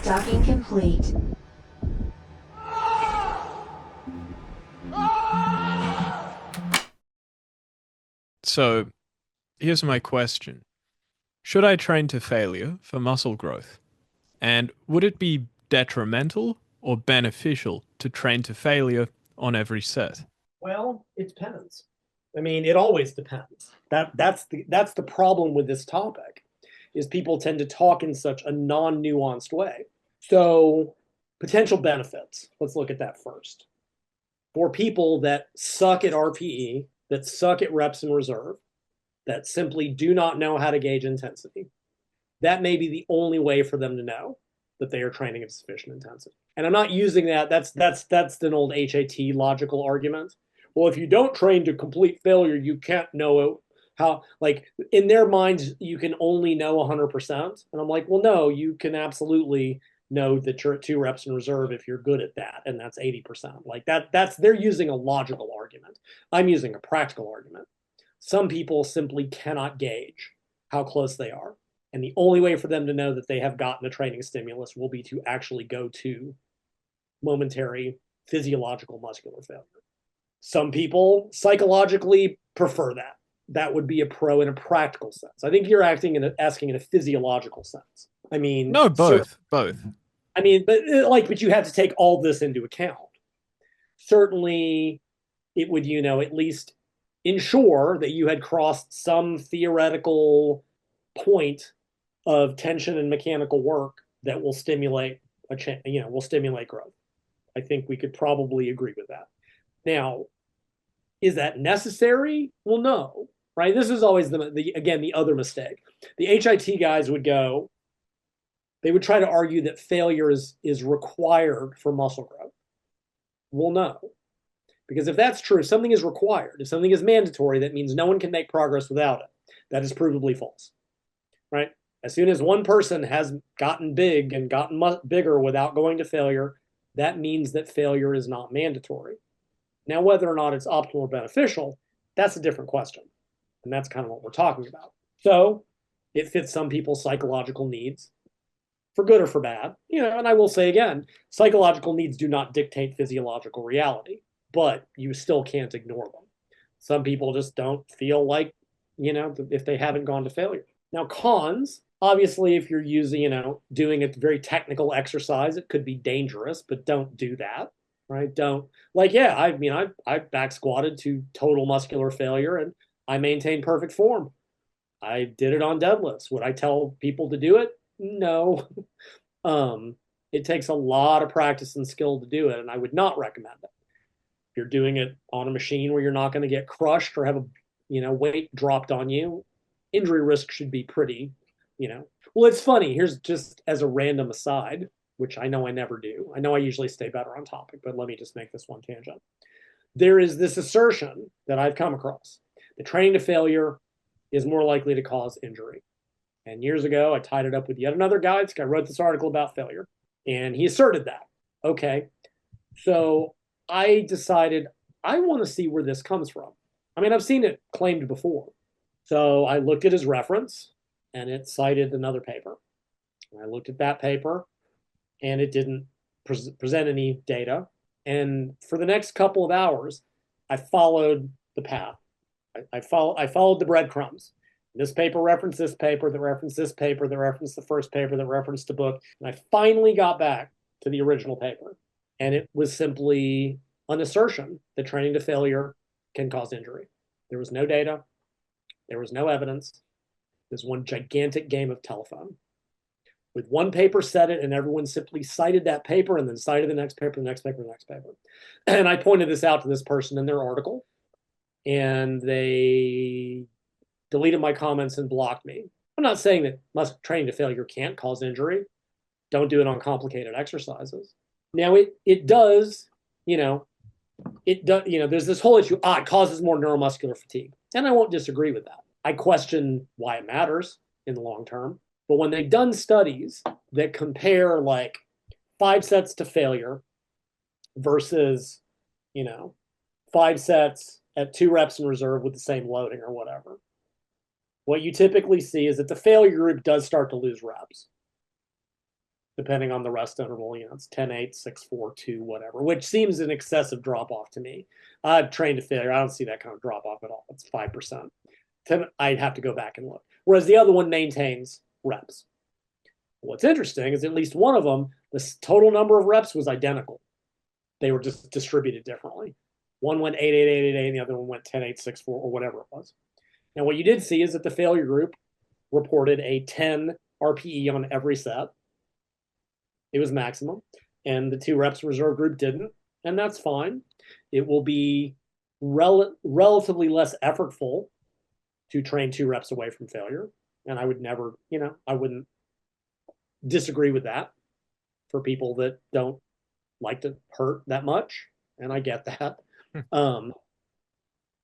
Docking complete. So, here's my question. Should I train to failure for muscle growth? And would it be detrimental or beneficial to train to failure on every set? Well, it depends. I mean, it always depends. That's the problem with this topic, is people tend to talk in such a non-nuanced way. So, potential benefits. Let's look at that first. For people that suck at RPE, that suck at reps in reserve, that simply do not know how to gauge intensity, that may be the only way for them to know that they are training at sufficient intensity. And I'm not using that. That's an old HAT logical argument. Well, if you don't train to complete failure, you can't know how, like, in their minds, you can only know 100%. And I'm like, well, no, you can absolutely know that you're at 2 reps in reserve if you're good at that. And that's 80%. Like they're using a logical argument. I'm using a practical argument. Some people simply cannot gauge how close they are. And the only way for them to know that they have gotten a training stimulus will be to actually go to momentary physiological muscular failure. Some people psychologically prefer that. That would be a pro in a practical sense. I think you're asking in a physiological sense. I mean, No, both. I mean, but you have to take all this into account. Certainly, it would, at least ensure that you had crossed some theoretical point of tension and mechanical work that will stimulate growth. I think we could probably agree with that. Now, is that necessary? Well, no, right? This is always the other mistake. The HIT guys they would try to argue that failure is required for muscle growth. Well, no. Because if that's true, if something is required, if something is mandatory, that means no one can make progress without it. That is provably false, right? As soon as one person has gotten big and gotten bigger without going to failure, that means that failure is not mandatory. Now, whether or not it's optimal or beneficial, that's a different question. And that's kind of what we're talking about. So it fits some people's psychological needs, for good or for bad. And I will say again, psychological needs do not dictate physiological reality, but you still can't ignore them. Some people just don't feel like, if they haven't gone to failure. Now, cons, obviously, if you're doing a very technical exercise, it could be dangerous, but don't do that, right? I back squatted to total muscular failure and I maintained perfect form. I did it on deadlifts. Would I tell people to do it? No. It takes a lot of practice and skill to do it, and I would not recommend it. If you're doing it on a machine where you're not going to get crushed or have weight dropped on you, injury risk should be pretty, Well, it's funny. Here's just as a random aside, which I know I never do. I know I usually stay better on topic, but let me just make this one tangent. There is this assertion that I've come across that training to failure is more likely to cause injury. And years ago, I tied it up with yet another guy. This guy wrote this article about failure, and he asserted that. Okay, so I decided I want to see where this comes from. I mean, I've seen it claimed before. So I looked at his reference, and it cited another paper. And I looked at that paper, and it didn't present any data. And for the next couple of hours, I followed the path. I followed the breadcrumbs. This paper referenced this paper, that referenced this paper, that referenced the first paper, that referenced the book. And I finally got back to the original paper. And it was simply an assertion that training to failure can cause injury. There was no data. There was no evidence. It was one gigantic game of telephone. With one paper said it, and everyone simply cited that paper and then cited the next paper, the next paper, the next paper. And I pointed this out to this person in their article, and they deleted my comments and blocked me. I'm not saying that training to failure can't cause injury. Don't do it on complicated exercises. Now it does, there's this whole issue, it causes more neuromuscular fatigue. And I won't disagree with that. I question why it matters in the long term. But when they've done studies that compare like 5 sets to failure versus, 5 sets at 2 reps in reserve with the same loading or whatever, what you typically see is that the failure group does start to lose reps. depending on the rest interval. It's 10, 8, 6, 4, 2, whatever, which seems an excessive drop off to me. I've trained to failure. I don't see that kind of drop off at all. It's 5%. I'd have to go back and look. Whereas the other one maintains reps. What's interesting is at least one of them, the total number of reps was identical. They were just distributed differently. One went 8, 8, 8, 8, 8, and the other one went 10, 8, 6, 4, or whatever it was. Now, what you did see is that the failure group reported a 10 RPE on every set. It was maximum. And the 2 reps reserve group didn't. And that's fine. It will be relatively less effortful to train 2 reps away from failure. And I would never, I wouldn't disagree with that for people that don't like to hurt that much. And I get that. And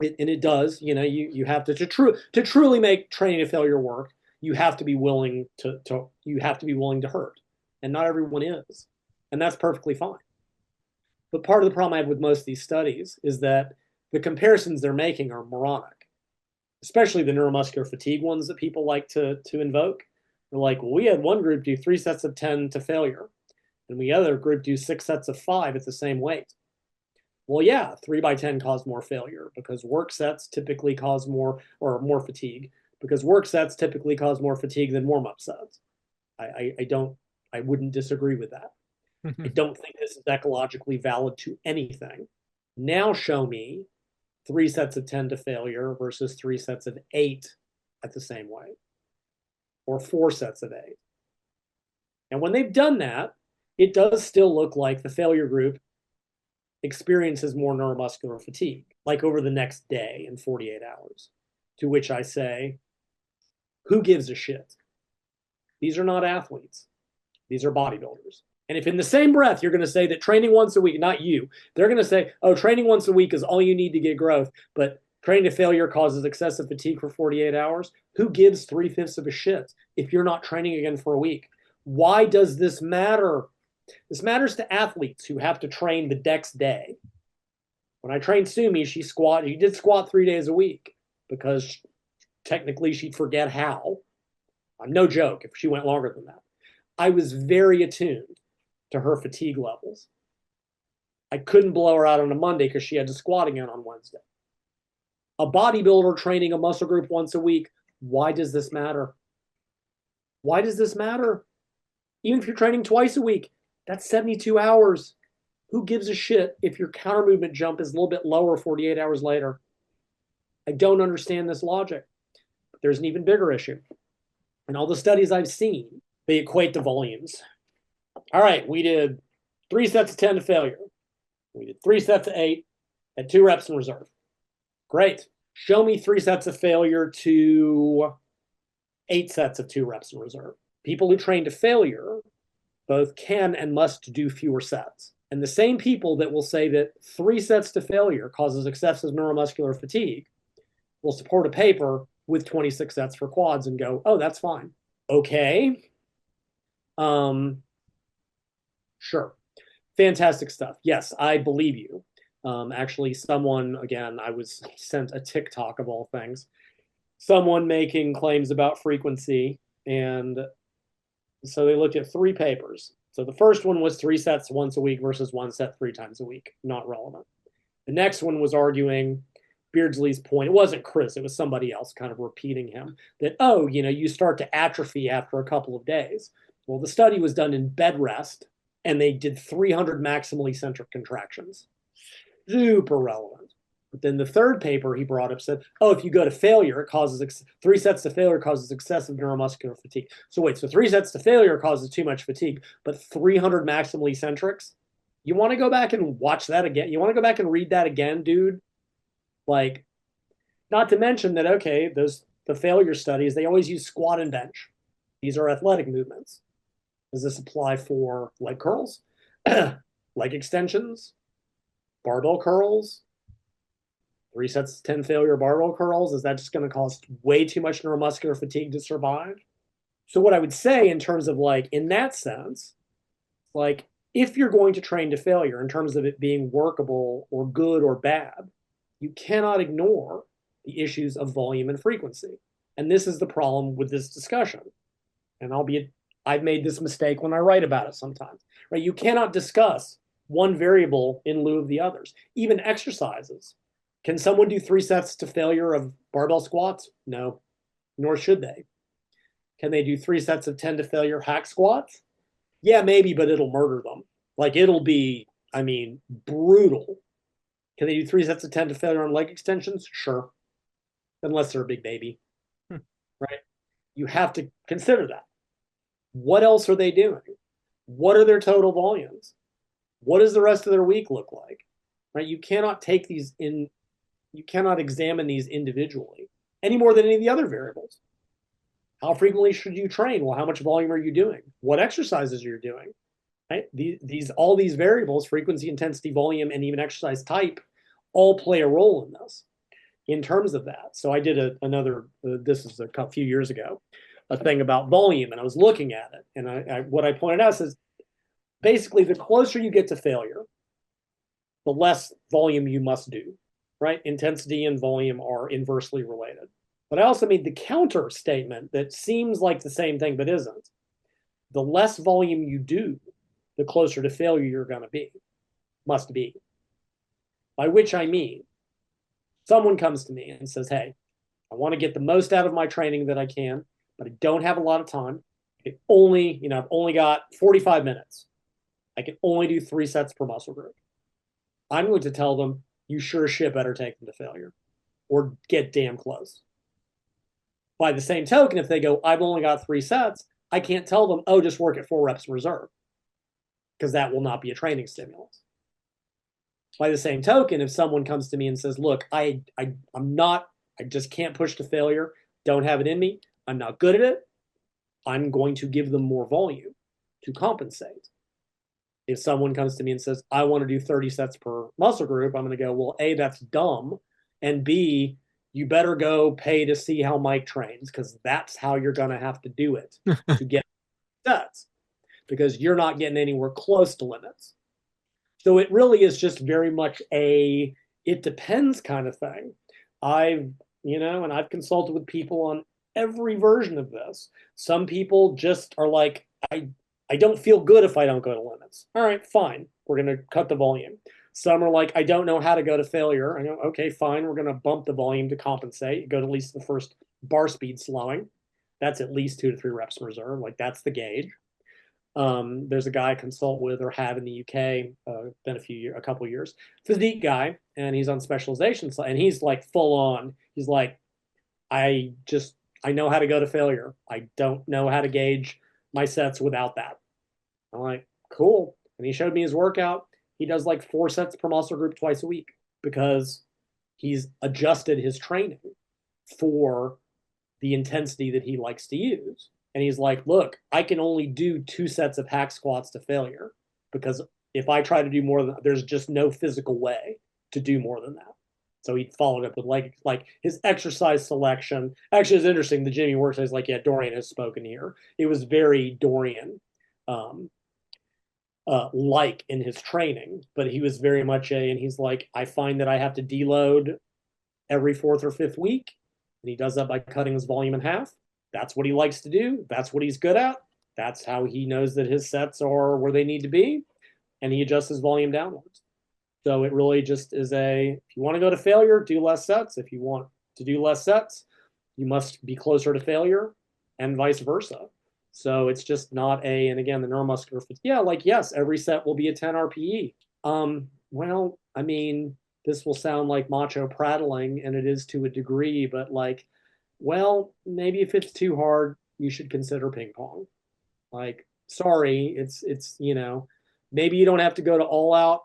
it does, you have to truly make training to failure work, you have to be willing to hurt. And not everyone is. And that's perfectly fine. But part of the problem I have with most of these studies is that the comparisons they're making are moronic, especially the neuromuscular fatigue ones that people like to invoke. They're like, well, we had one group do 3 sets of 10 to failure, and the other group do 6 sets of 5 at the same weight. Well, yeah, 3 by 10 cause more failure because work sets typically cause more fatigue, because work sets typically cause more fatigue than warm-up sets. I wouldn't disagree with that. I don't think this is ecologically valid to anything. Now show me 3 sets of 10 to failure versus 3 sets of 8 at the same weight, or 4 sets of 8. And when they've done that, it does still look like the failure group experiences more neuromuscular fatigue, like over the next day in 48 hours. To which I say, who gives a shit? These are not athletes. These are bodybuilders. And if in the same breath you're going to say that training once a week, not you, they're going to say, oh, training once a week is all you need to get growth, but training to failure causes excessive fatigue for 48 hours. Who gives 3/5 of a shit if you're not training again for a week? Why does this matter? This matters to athletes who have to train the next day. When I trained Sumi, she did squat 3 days a week because technically she'd forget how. I'm no joke if she went longer than that. I was very attuned to her fatigue levels. I couldn't blow her out on a Monday because she had to squat again on Wednesday. A bodybuilder training a muscle group once a week, why does this matter? Why does this matter? Even if you're training twice a week, that's 72 hours. Who gives a shit if your counter movement jump is a little bit lower 48 hours later? I don't understand this logic. But there's an even bigger issue. In all the studies I've seen, they equate the volumes. All right, we did 3 sets of 10 to failure. We did 3 sets of 8 at 2 reps in reserve. Great. Show me 3 sets of failure to 8 sets of 2 reps in reserve. People who train to failure both can and must do fewer sets. And the same people that will say that 3 sets to failure causes excessive neuromuscular fatigue will support a paper with 26 sets for quads and go, oh, that's fine. Okay. Sure. Fantastic stuff. Yes, I believe you. Actually, someone, again, I was sent a TikTok of all things, someone making claims about frequency. And so they looked at 3 papers. So the first one was 3 sets once a week versus 1 set 3 times a week. Not relevant. The next one was arguing Beardsley's point. It wasn't Chris, it was somebody else kind of repeating him that, oh, you start to atrophy after a couple of days. Well, the study was done in bed rest and they did 300 maximally eccentric contractions. Super relevant. But then the third paper he brought up said, oh, if you go to failure, it causes 3 sets to failure causes excessive neuromuscular fatigue. So wait, so 3 sets to failure causes too much fatigue, but 300 maximally eccentrics? You want to go back and watch that again? You want to go back and read that again, dude? Like, not to mention that, okay, the failure studies, they always use squat and bench. These are athletic movements. Does this apply for leg curls, leg extensions, barbell curls, 3 sets 10 failure barbell curls? Is that just going to cause way too much neuromuscular fatigue to survive? So what I would say in terms of like, in that sense, like if you're going to train to failure in terms of it being workable or good or bad, you cannot ignore the issues of volume and frequency. And this is the problem with this discussion. And I'll be I've made this mistake when I write about it sometimes, right? You cannot discuss one variable in lieu of the others. Even exercises. Can someone do 3 sets to failure of barbell squats? No, nor should they. Can they do 3 sets of 10 to failure hack squats? Yeah, maybe, but it'll murder them. Like it'll be, I mean, brutal. Can they do 3 sets of 10 to failure on leg extensions? Sure, unless they're a big baby, Hmm. right? You have to consider that. What else are they doing? What are their total volumes? What does the rest of their week look like? Right? You cannot take these in, you cannot examine these individually any more than any of the other variables. How frequently should you train? Well, how much volume are you doing? What exercises you're doing? Right? These all these variables, frequency, intensity, volume, and even exercise type, all play a role in this in terms of that. So I did another, this is a few years ago, a thing about volume, and I was looking at it. And what I pointed out is basically the closer you get to failure, the less volume you must do, right? Intensity and volume are inversely related. But I also made the counter statement that seems like the same thing, but isn't. The less volume you do, the closer to failure you're going to be, must be. By which I mean, someone comes to me and says, hey, I want to get the most out of my training that I can, but I don't have a lot of time. I've only got 45 minutes. I can only do 3 sets per muscle group. I'm going to tell them, you sure as shit better take them to failure or get damn close. By the same token, if they go, I've only got 3 sets, I can't tell them, oh, just work at 4 reps in reserve, because that will not be a training stimulus. By the same token, if someone comes to me and says, look, I'm not, I just can't push to failure, don't have it in me, I'm not good at it, I'm going to give them more volume to compensate. If someone comes to me and says, I want to do 30 sets per muscle group, I'm going to go, well, A, that's dumb. And B, you better go pay to see how Mike trains, because that's how you're going to have to do it to get sets, because you're not getting anywhere close to limits. So it really is just very much a it depends kind of thing. I've consulted with people on every version of this. Some people just are like, I don't feel good if I don't go to limits. All right, fine. We're going to cut the volume. Some are like, I don't know how to go to failure. I go, okay, fine. We're going to bump the volume to compensate. Go to at least the first bar speed slowing. That's at least 2 to 3 reps in reserve. Like that's the gauge. There's a guy I consult with or have in the UK, been a couple years, physique guy, and he's on specialization, and he's like full on. He's like, I know how to go to failure. I don't know how to gauge my sets without that. I'm like, cool. And he showed me his workout. He does like 4 sets per muscle group twice a week because he's adjusted his training for the intensity that he likes to use. And he's like, look, I can only do 2 sets of hack squats to failure because if I try to do more than there's just no physical way to do more than that. So he followed up with like his exercise selection. Actually, it's interesting. The gym he works at is like, yeah, Dorian has spoken here. It was very Dorian um, like in his training, but he was very much and he's like, I find that I have to deload every fourth or fifth week. And he does that by cutting his volume in half. That's what he likes to do. That's what he's good at. That's how he knows that his sets are where they need to be. And he adjusts his volume downwards. So it really just is if you want to go to failure, do less sets. If you want to do less sets, you must be closer to failure and vice versa. So it's just not and again, the neuromuscular, yeah, like, yes, every set will be a 10 RPE. Well, I mean, this will sound like macho prattling, and it is to a degree, but like, well, maybe if it's too hard, you should consider ping pong. Like, sorry, it's maybe you don't have to go to all out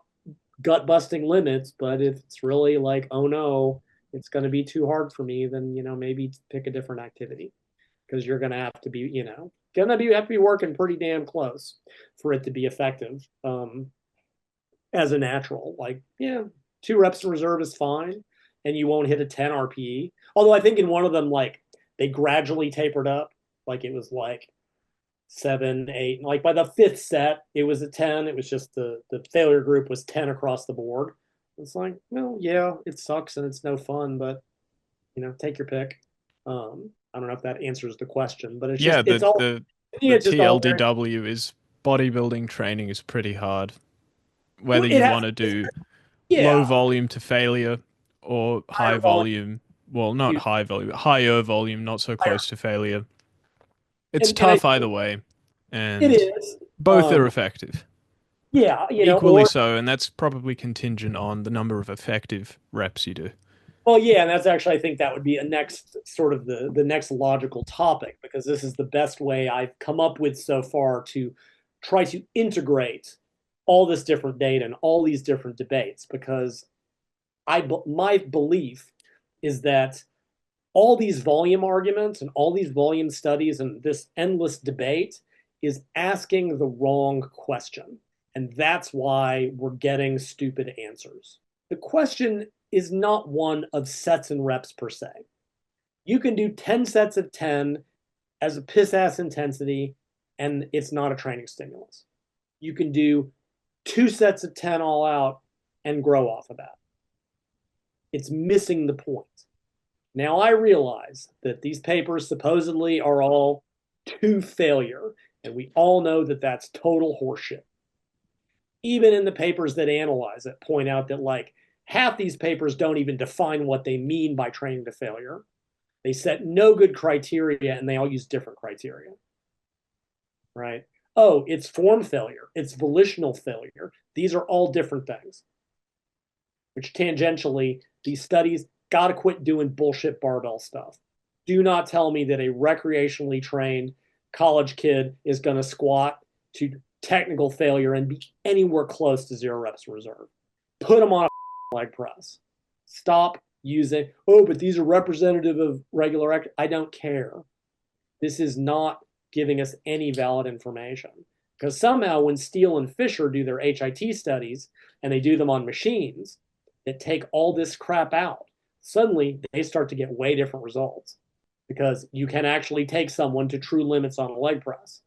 gut busting limits, but if it's really like, oh no, it's going to be too hard for me, then maybe pick a different activity because you're going to have to be have to be working pretty damn close for it to be effective as a natural. Like, yeah, 2 reps in reserve is fine, and you won't hit a 10 RPE. Although I think in one of them, like they gradually tapered up, like it was like 7, 8, like by the 5th set, it was a 10. It was just the failure group was 10 across the board. It's like, well, yeah, it sucks and it's no fun, but take your pick. I don't know if that answers the question, but it's just Yeah, it's all. Yeah, But it's just all very, TLDW is bodybuilding training is pretty hard. well, Whether it you has, want to do low yeah, volume to failure or high higher volume, volume, well, not you- high volume, higher volume, not so higher, close to failure. It's and I tough either think way, it and is, both are effective. yeah, Equally or so, and that's probably contingent on the number of effective reps you do. well, yeah, and that's actually I think that would be a next sort of the next logical topic because this is the best way I've come up with so far to try to integrate all this different data and all these different debates because my belief is that all these volume arguments and all these volume studies and this endless debate is asking the wrong question. And that's why we're getting stupid answers. The question is not one of sets and reps per se. You can do 10 sets of 10 as a piss ass intensity, and it's not a training stimulus. You can do 2 sets of 10 all out and grow off of that. It's missing the point. Now I realize that these papers supposedly are all to failure, and we all know that that's total horseshit. Even in the papers that analyze it, point out that like half these papers don't even define what they mean by training to failure. They set no good criteria and they all use different criteria, right? Oh, it's form failure, it's volitional failure. These are all different things, which tangentially, these studies got to quit doing bullshit barbell stuff. Do not tell me that a recreationally trained college kid is going to squat to technical failure and be anywhere close to 0 reps in reserve. Put them on a leg press. Stop using, oh, but these are representative of regular. I don't care. This is not giving us any valid information. Because somehow when Steele and Fisher do their HIT studies and they do them on machines that take all this crap out, suddenly they start to get way different results because you can actually take someone to true limits on a leg press.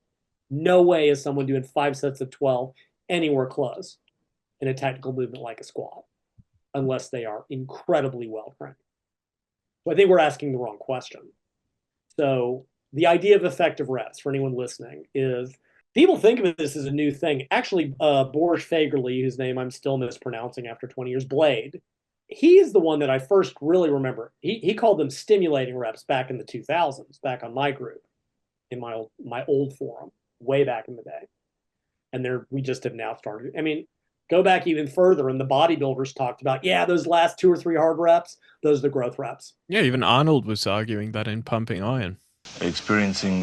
No way is someone doing 5 sets of 12 anywhere close in a technical movement like a squat unless they are incredibly well trained. So I think we're asking the wrong question. So the idea of effective reps for anyone listening is people think of this as a new thing. Actually, Boris Fagerly, whose name I'm still mispronouncing after 20 years, Blade, he's the one that I first really remember. He called them stimulating reps back in the 2000s, back on my group, in my old forum, way back in the day. And there we just have now started. I mean, go back even further, and the bodybuilders talked about, yeah, those last 2 or 3 hard reps, those are the growth reps. Yeah, even Arnold was arguing that in pumping iron. Experiencing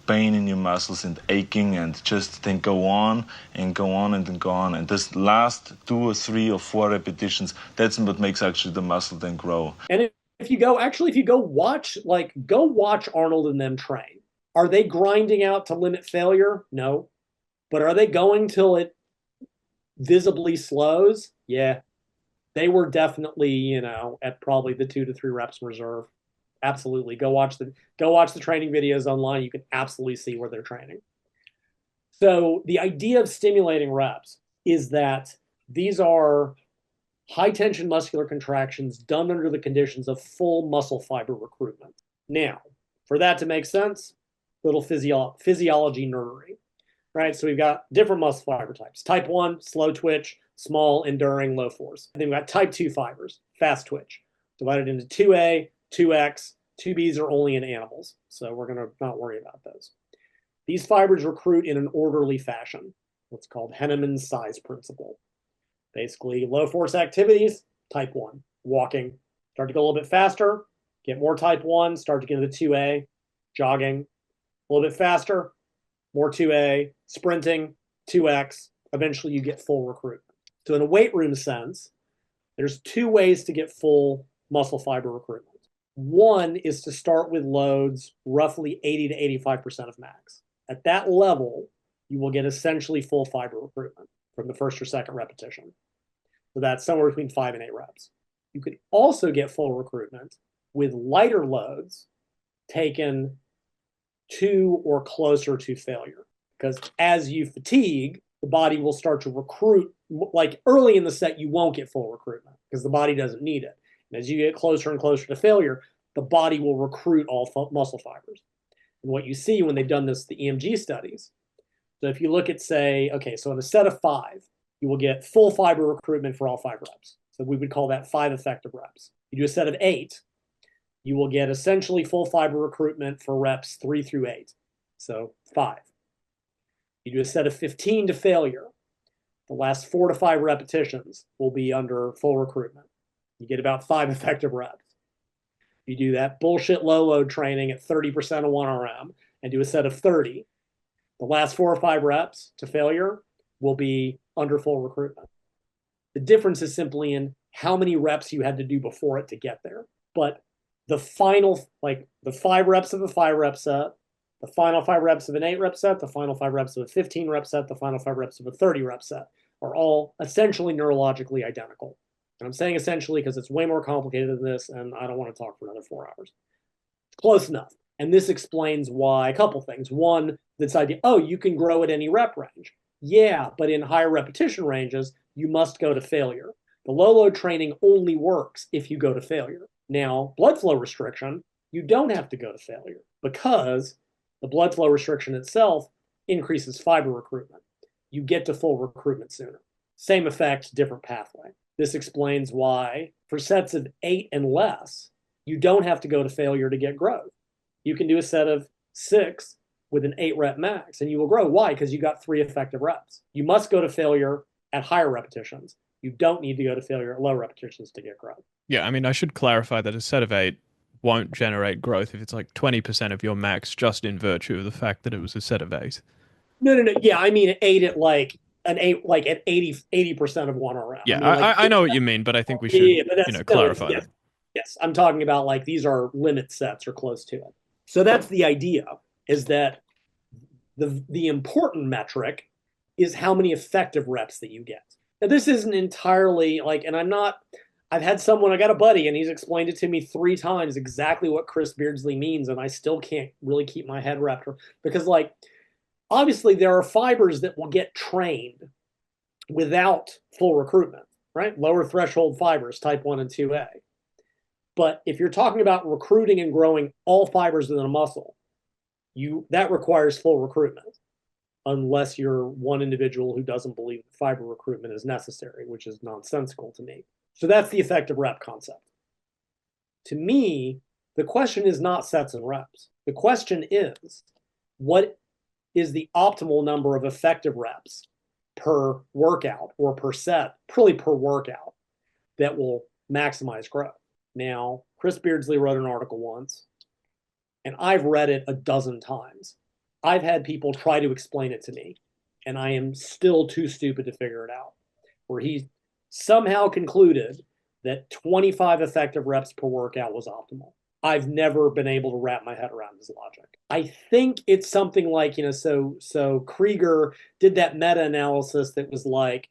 pain in your muscles and aching and just then go on and go on and then go on, and this last 2 or 3 or 4 repetitions, that's what makes actually the muscle then grow. And if you go watch, go watch Arnold and them train. Are they grinding out to limit failure? No. But are they going till it visibly slows? Yeah. They were definitely, at probably the 2 to 3 reps in reserve. Absolutely. Go watch the training videos online. You can absolutely see where they're training. So the idea of stimulating reps is that these are high tension muscular contractions done under the conditions of full muscle fiber recruitment. Now, for that to make sense, little physiology nerdery, right? So we've got different muscle fiber types. Type 1, slow twitch, small, enduring, low force. And then we've got type 2 fibers, fast twitch, divided into 2A, 2X, 2Bs are only in animals. So we're going to not worry about those. These fibers recruit in an orderly fashion, what's called Henneman's size principle. Basically, low force activities, type 1, walking, start to go a little bit faster, get more type 1, start to get into 2A, jogging, a little bit faster, more 2A, sprinting, 2X, eventually you get full recruitment. So in a weight room sense, there's 2 ways to get full muscle fiber recruitment. One is to start with loads roughly 80 to 85% of max. At that level, you will get essentially full fiber recruitment from the first or second repetition. So that's somewhere between 5 and 8 reps. You could also get full recruitment with lighter loads taken to or closer to failure. Because as you fatigue, the body will start to recruit. Like early in the set, you won't get full recruitment because the body doesn't need it. And as you get closer and closer to failure, the body will recruit all muscle fibers. And what you see when they've done this, the EMG studies. So if you look at, say, okay, so in a set of 5, you will get full fiber recruitment for all 5 reps. So we would call that 5 effective reps. You do a set of 8, you will get essentially full fiber recruitment for reps 3 through 8. So 5. You do a set of 15 to failure. The last 4 to 5 repetitions will be under full recruitment. You get about 5 effective reps. You do that bullshit low load training at 30% of 1RM and do a set of 30. The last 4 or 5 reps to failure will be under full recruitment. The difference is simply in how many reps you had to do before it to get there. But the final, like the 5 reps of a 5 rep set, the final 5 reps of an 8 rep set, the final 5 reps of a 15 rep set, the final 5 reps of a 30 rep set are all essentially neurologically identical. And I'm saying essentially because it's way more complicated than this, and I don't want to talk for another 4 hours. It's close enough. And this explains why, a couple things. One, this idea, oh, you can grow at any rep range. Yeah, but in higher repetition ranges, you must go to failure. The low load training only works if you go to failure. Now, blood flow restriction, you don't have to go to failure because the blood flow restriction itself increases fiber recruitment. You get to full recruitment sooner. Same effect, different pathway. This explains why for sets of 8 and less, you don't have to go to failure to get growth. You can do a set of 6 with an 8 rep max and you will grow. Why? Because you got 3 effective reps. You must go to failure at higher repetitions. You don't need to go to failure at low repetitions to get growth. Yeah, I mean, I should clarify that a set of 8 won't generate growth if it's like 20% of your max just in virtue of the fact that it was a set of 8. No. Yeah, I mean 8 at like an 8, like at 80% of 1RM. Yeah, I mean, like, I know what you mean, but I think we should clarify that. Yes, I'm talking about like these are limit sets or close to it. So that's the idea, is that the important metric is how many effective reps that you get. Now, this isn't entirely like, and I've had someone, I got a buddy, and he's explained it to me 3 times exactly what Chris Beardsley means, and I still can't really keep my head wrapped around, because like, obviously there are fibers that will get trained without full recruitment, right? Lower threshold fibers, type 1 and 2A. But if you're talking about recruiting and growing all fibers within a muscle, that requires full recruitment, unless you're one individual who doesn't believe that fiber recruitment is necessary, which is nonsensical to me. So that's the effective rep concept. To me, the question is not sets and reps. The question is, what is the optimal number of effective reps per workout or per set, probably per workout, that will maximize growth? Now, Chris Beardsley wrote an article once, and I've read it a dozen times. I've had people try to explain it to me, and I am still too stupid to figure it out, where he somehow concluded that 25 effective reps per workout was optimal. I've never been able to wrap my head around his logic. I think it's something like, so Krieger did that meta-analysis that was like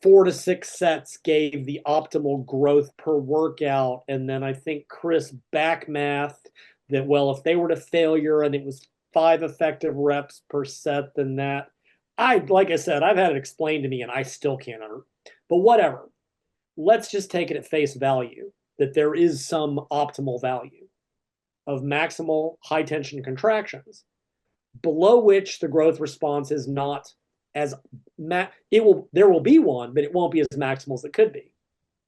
4 to 6 sets gave the optimal growth per workout. And then I think Chris backmathed that, well, if they were to failure and it was 5 effective reps per set, then that, like I said, I've had it explained to me and I still can't but whatever. Let's just take it at face value that there is some optimal value of maximal high tension contractions, below which the growth response is not as there will be one, but it won't be as maximal as it could be.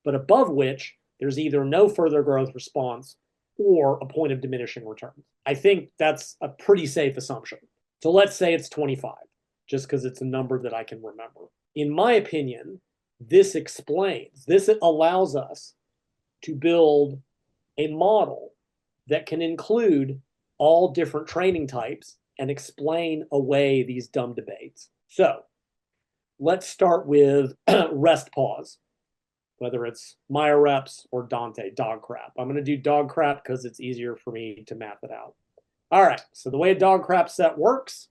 But above which there's either no further growth response or a point of diminishing returns. I think that's a pretty safe assumption. So let's say it's 25, just because it's a number that I can remember. In my opinion, this allows us to build a model that can include all different training types and explain away these dumb debates. So let's start with rest pause, whether it's Meyer reps or Dante dog crap. I'm going to do dog crap because it's easier for me to map it out. All right, so the way a dog crap set works,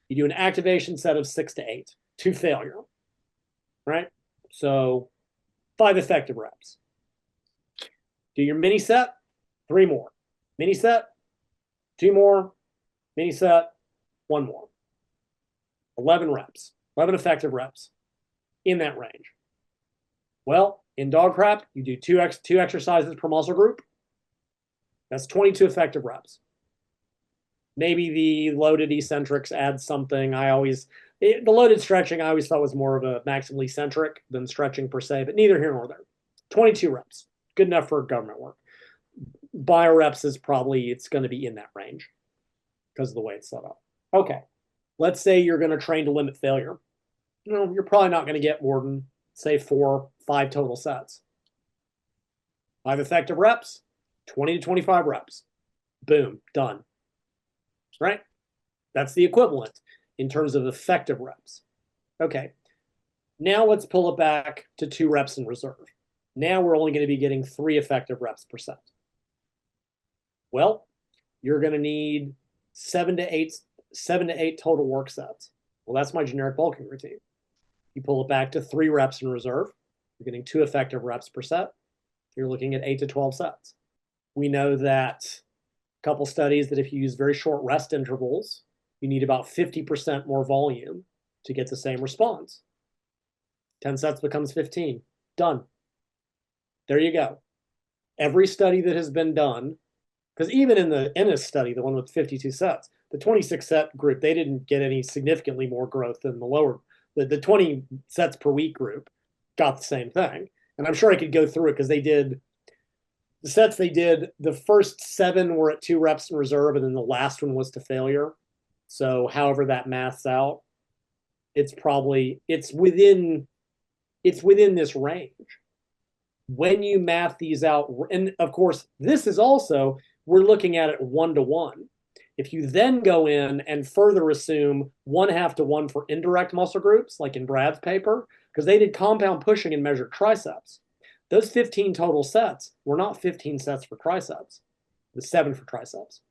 you do an activation set of 6 to 8 to failure, right? So 5 effective reps. Do your mini set, 3 more. Mini set, 2 more. Mini set, 1 more. 11 reps, 11 effective reps in that range. Well, in dog crap, you do two exercises per muscle group. That's 22 effective reps. Maybe the loaded eccentrics add something. The loaded stretching I always thought was more of a maximal eccentric than stretching per se, but neither here nor there. 22 reps, good enough for government work. Bio reps is probably, it's going to be in that range because of the way it's set up. Okay, let's say you're going to train to limit failure. You're probably not going to get more than, say, 4, 5 total sets. 5 effective reps, 20 to 25 reps. Boom, done. Right? That's the equivalent in terms of effective reps. Okay, now let's pull it back to 2 reps in reserve. Now we're only going to be getting 3 effective reps per set. Well, you're going to need 7 to 8 total work sets. Well, that's my generic bulking routine. You pull it back to 3 reps in reserve. You're getting 2 effective reps per set. You're looking at 8 to 12 sets. We know that a couple studies that if you use very short rest intervals, you need about 50% more volume to get the same response. 10 sets becomes 15. Done. There you go. Every study that has been done, because even in the Ennis study, the one with 52 sets, the 26 set group, they didn't get any significantly more growth than the 20 sets per week group got the same thing. And I'm sure I could go through it because the sets they did, the first 7 were at 2 reps in reserve, and then the last one was to failure. So however that maths out, it's within this range. When you math these out, and of course, this is also, we're looking at it 1-to-1. If you then go in and further assume 1/2 to 1 for indirect muscle groups, like in Brad's paper, because they did compound pushing and measured triceps, those 15 total sets were not 15 sets for triceps. It was 7 for triceps,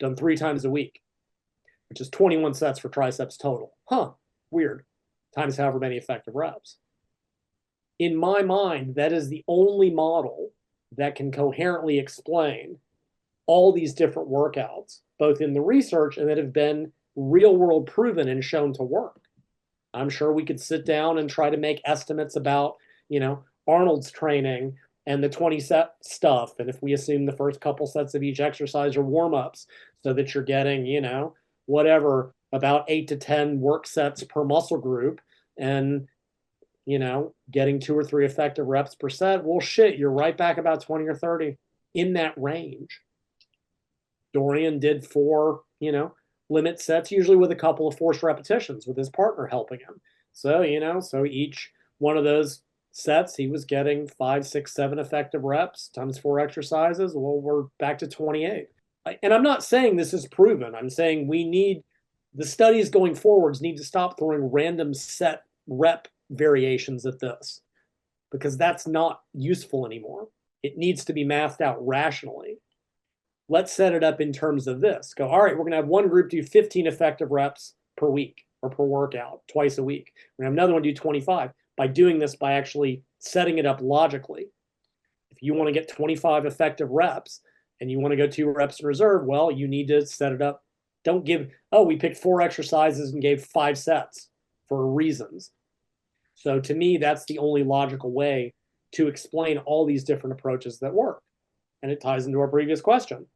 done 3 times a week, which is 21 sets for triceps total. Weird. Times however many effective reps. In my mind, that is the only model that can coherently explain all these different workouts, both in the research and that have been real world proven and shown to work. I'm sure we could sit down and try to make estimates about, Arnold's training and the 20 set stuff. And if we assume the first couple sets of each exercise are warm-ups so that you're getting, whatever, about 8 to 10 work sets per muscle group and, getting 2 or 3 effective reps per set, well, shit, you're right back about 20 or 30 in that range. Dorian did 4, limit sets, usually with a couple of forced repetitions with his partner helping him. So, so each one of those sets, he was getting 5, 6, 7 effective reps times 4 exercises. Well, we're back to 28. And I'm not saying this is proven. I'm saying the studies going forwards need to stop throwing random set rep variations at this, because that's not useful anymore. It needs to be mathed out rationally. Let's set it up in terms of this. Go, all right, we're going to have one group do 15 effective reps per week or per workout, twice a week. We're going to have another one do 25. By doing this, by actually setting it up logically. If you want to get 25 effective reps and you want to go 2 reps in reserve, well, you need to set it up. Don't give, we picked 4 exercises and gave 5 sets for reasons. So to me, that's the only logical way to explain all these different approaches that work. And it ties into our previous question.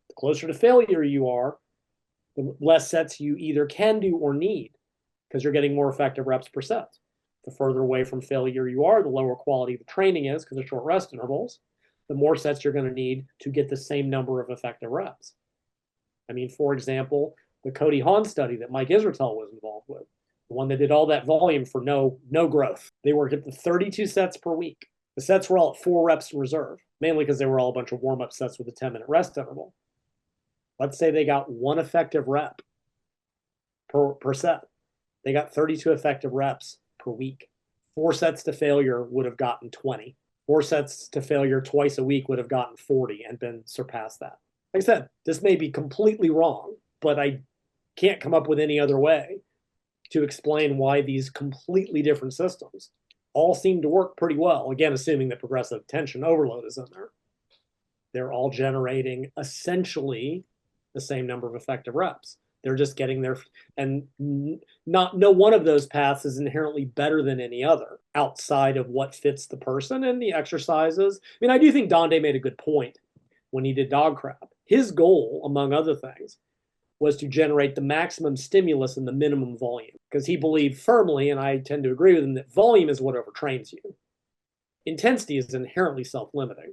The closer to failure you are, the less sets you either can do or need, because you're getting more effective reps per set. The further away from failure you are, the lower quality the training is because of short rest intervals, the more sets you're going to need to get the same number of effective reps. I mean, for example, the Cody Hahn study that Mike Israetel was involved with, the one that did all that volume for no growth. They were at the 32 sets per week. The sets were all at 4 reps in reserve, mainly because they were all a bunch of warm-up sets with a 10-minute rest interval. Let's say they got 1 effective rep per set. They got 32 effective reps per week. 4 sets to failure would have gotten 20. 4 sets to failure twice a week would have gotten 40 and been surpassed that. Like I said, this may be completely wrong, but I can't come up with any other way to explain why these completely different systems all seem to work pretty well. Again, assuming that progressive tension overload is in there. They're all generating essentially the same number of effective reps. They're just getting there, and no one of those paths is inherently better than any other outside of what fits the person and the exercises. I mean, I do think Donde made a good point when he did dog crap. His goal, among other things, was to generate the maximum stimulus and the minimum volume, because he believed firmly, and I tend to agree with him, that volume is what overtrains you. Intensity is inherently self-limiting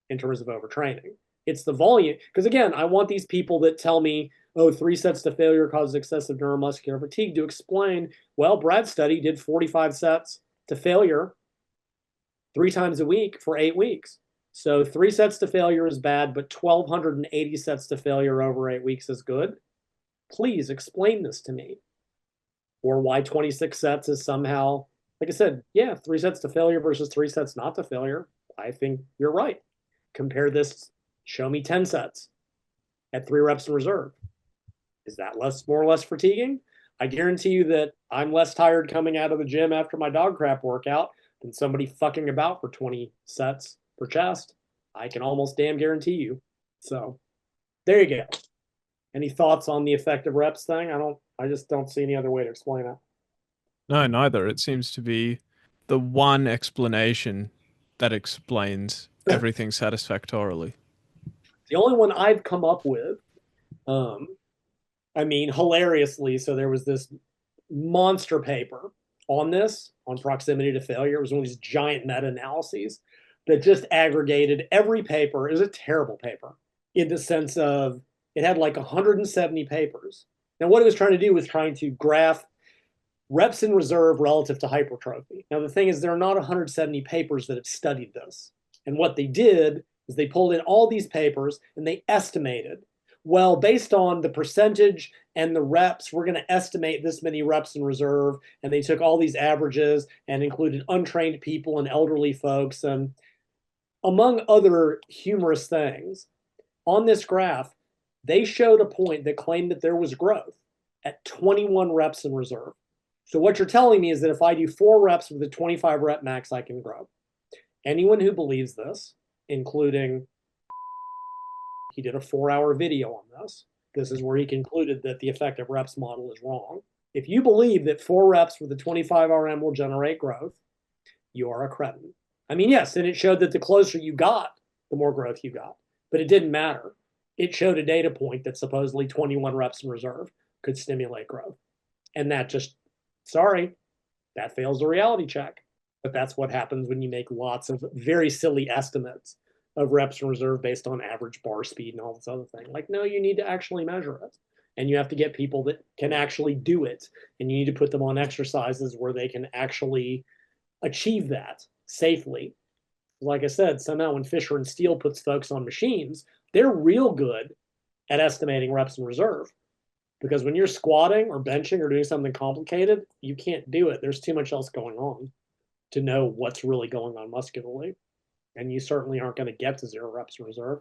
in terms of overtraining. It's the volume, because again, I want these people that tell me, oh, 3 sets to failure causes excessive neuromuscular fatigue, to explain, well, Brad's study did 45 sets to failure 3 times a week for 8 weeks. So 3 sets to failure is bad, but 1,280 sets to failure over 8 weeks is good. Please explain this to me. Or why 26 sets is somehow, like I said, yeah, 3 sets to failure versus 3 sets not to failure. I think you're right. Compare this, show me 10 sets at 3 reps in reserve. Is that more or less fatiguing? I guarantee you that I'm less tired coming out of the gym after my dog crap workout than somebody fucking about for 20 sets per chest. I can almost damn guarantee you. So there you go. Any thoughts on the effective reps thing? I just don't see any other way to explain it. No, neither. It seems to be the one explanation that explains everything satisfactorily. The only one I've come up with, hilariously, so there was this monster paper on this, on proximity to failure. It was one of these giant meta-analyses that just aggregated every paper. It was a terrible paper in the sense of it had like 170 papers. Now, what it was trying to do was trying to graph reps in reserve relative to hypertrophy. Now, the thing is, there are not 170 papers that have studied this. And what they did is they pulled in all these papers and they estimated, well, based on the percentage and the reps, we're going to estimate this many reps in reserve. And they took all these averages and included untrained people and elderly folks. And among other humorous things, on this graph, they showed a point that claimed that there was growth at 21 reps in reserve. So what you're telling me is that if I do 4 reps with a 25 rep max, I can grow. Anyone who believes this, including, he did a 4-hour video on this. This is where he concluded that the effective reps model is wrong. If you believe that 4 reps with a 25 RM will generate growth, you are a cretin. I mean, yes, and it showed that the closer you got, the more growth you got. But it didn't matter. It showed a data point that supposedly 21 reps in reserve could stimulate growth. And that just, sorry, that fails the reality check. But that's what happens when you make lots of very silly estimates of reps in reserve based on average bar speed and all this other thing. Like, no, you need to actually measure it. And you have to get people that can actually do it. And you need to put them on exercises where they can actually achieve that safely. Like I said, somehow when Fisher and Steele puts folks on machines, they're real good at estimating reps in reserve. Because when you're squatting or benching or doing something complicated, you can't do it. There's too much else going on to know what's really going on muscularly. And you certainly aren't going to get to 0 reps in reserve.